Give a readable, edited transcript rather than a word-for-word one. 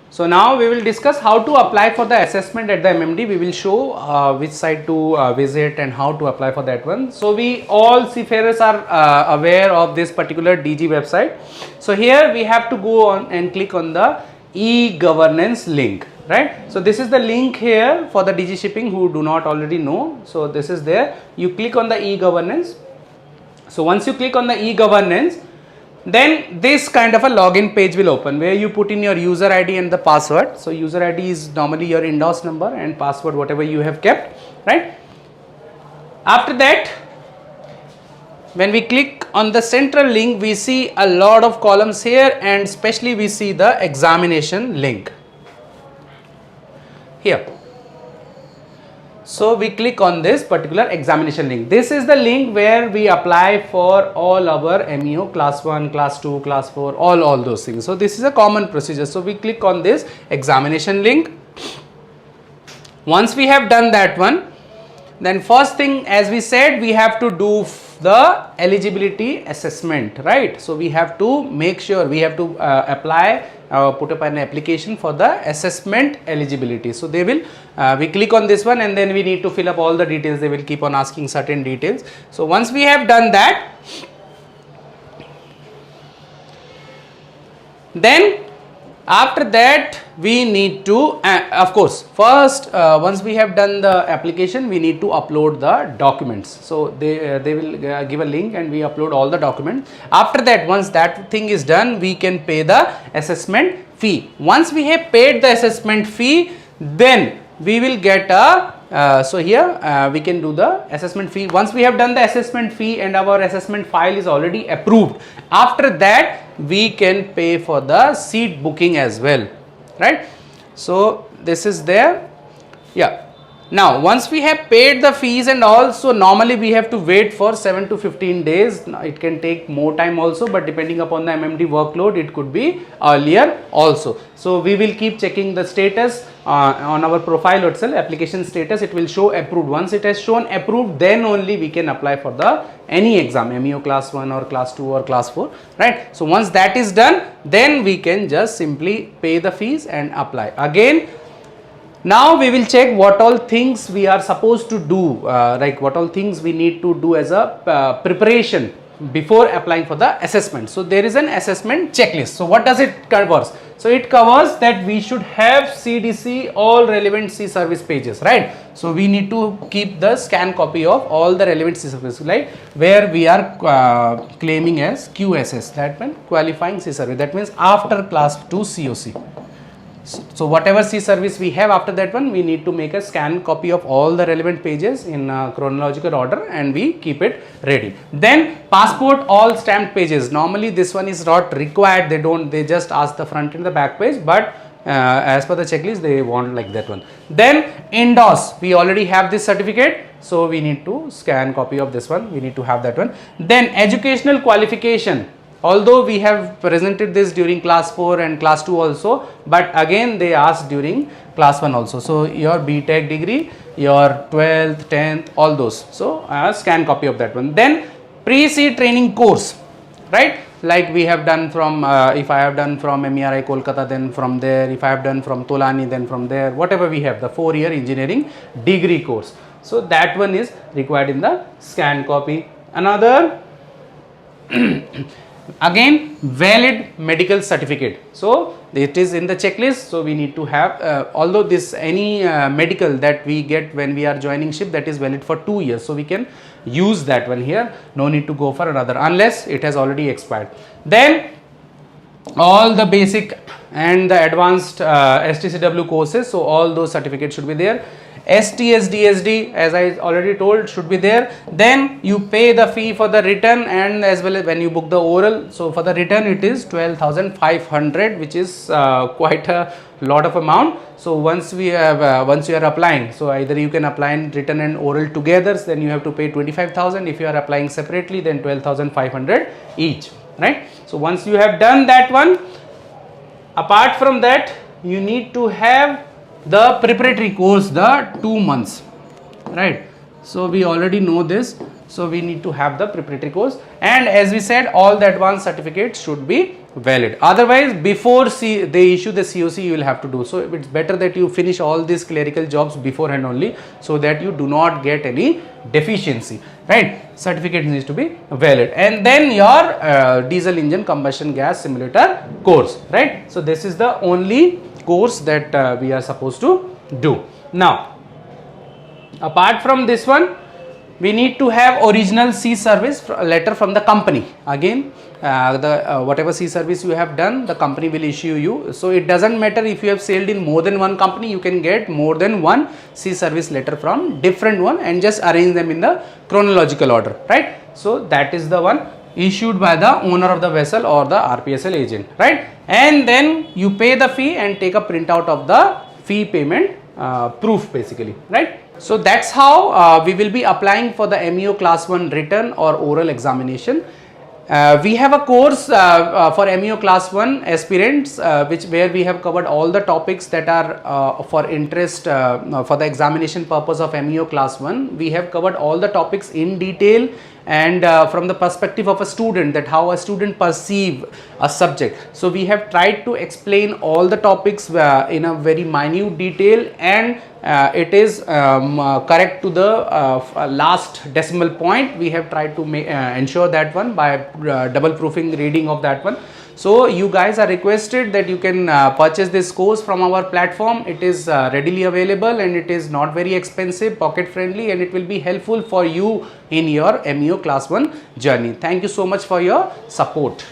So now we will discuss how to apply for the assessment at the MMD. We will show which site to visit and how to apply for that one. So we all seafarers are aware of this particular DG website. So here we have to go on and click on the e-governance link, right? So this is the link here for the DG shipping who do not already know. So this is there. You click on the e-governance. So once you click on the e-governance, then this kind of a login page will open where you put in your user ID and the password. So user ID is normally your indoors number and password whatever you have kept, right? After that, when we click on the central link, we see a lot of columns here, and especially we see the examination link here. So we click on this particular examination link. This is the link where we apply for all our MEO class 1, class 2, class 4, all those things. So this is a common procedure. So we click on this examination link. Once we have done that one, then first thing, as we said, we have to do the eligibility assessment, right? So we have to make sure we have to apply put up an application for the assessment eligibility. So they will we click on this one, and then we need to fill up all the details. They will keep on asking certain details. So once we have done that, then after that we need to of course first once we have done the application, we need to upload the documents. So they will give a link and we upload all the documents. After that, once that thing is done, we can pay the assessment fee. Once we have paid the assessment fee, then we will get a so here we can do the assessment fee. Once we have done the assessment fee and our assessment file is already approved, after that we can pay for the seat booking as well, right? So this is there. Yeah. Now once we have paid the fees and also normally we have to wait for 7 to 15 days. It can take more time also, but depending upon the MMD workload, it could be earlier also. So we will keep checking the status on our profile itself, application status. It will show approved. Once it has shown approved, then only we can apply for the any exam, MEO class 1 or class 2 or class 4, right? So once that is done, then we can just simply pay the fees and apply again. Now we will check what all things we are supposed to do, like what all things we need to do as a preparation before applying for the assessment. So there is an assessment checklist. So what does it covers? So it covers that we should have CDC, all relevant C service pages, right? So we need to keep the scan copy of all the relevant C service, like where we are claiming as QSS, that means qualifying C service, that means after class 2 COC. So whatever C service we have after that one, we need to make a scan copy of all the relevant pages in chronological order and we keep it ready. Then passport, all stamped pages. Normally this one is not required. They just ask the front and the back page, but as per the checklist they want like that one. Then endorse, we already have this certificate, so we need to scan copy of this one. We need to have that one. Then educational qualification. Although we have presented this during class 4 and class 2 also, but again they asked during class 1 also. So your BTech degree, your 12th, 10th, all those. So scan copy of that one. Then pre-C training course, right? Like we have done from, if I have done from MERI Kolkata, then from there. If I have done from Tolani, then from there. Whatever we have, the 4-year engineering degree course. So that one is required in the scan copy. Another again valid medical certificate. So it is in the checklist. So we need to have although this any medical that we get when we are joining ship, that is valid for 2 years. So we can use that one here. No need to go for another unless it has already expired. Then all the basic and the advanced STCW courses. So all those certificates should be there. STS, DSD, as I already told, should be there. Then you pay the fee for the written and as well as when you book the oral. So for the written it is 12,500, which is quite a lot of amount. So once we have once you are applying, so either you can apply in written and oral together, then you have to pay 25,000. If you are applying separately, then 12,500 each, right? So once you have done that one, apart from that, you need to have the preparatory course, the 2 months, right? So we already know this. So we need to have the preparatory course, and as we said, all the advanced certificates should be valid. Otherwise, before they issue the COC, you will have to do. So it's better that you finish all these clerical jobs beforehand only, so that you do not get any deficiency, right? Certificate needs to be valid. And then your diesel engine combustion gas simulator course, right? So this is the only course that we are supposed to do. Now, apart from this one, we need to have original C service letter from the company. Again, whatever C service you have done, the company will issue you. So it doesn't matter if you have sailed in more than one company, you can get more than one C service letter from different one and just arrange them in the chronological order, right? So that is the one issued by the owner of the vessel or the RPSL agent, right? And then you pay the fee and take a printout of the fee payment proof basically, right? So that's how we will be applying for the MEO Class 1 written or oral examination. We have a course for MEO Class 1 aspirants where we have covered all the topics that are for interest for the examination purpose of MEO Class 1. We have covered all the topics in detail and from the perspective of a student, that how a student perceive a subject. So we have tried to explain all the topics in a very minute detail, and it is correct to the last decimal point. We have tried to ensure that one by double proofing reading of that one. So you guys are requested that you can purchase this course from our platform. It is readily available and it is not very expensive, pocket friendly, and it will be helpful for you in your MEO Class 1 journey. Thank you so much for your support.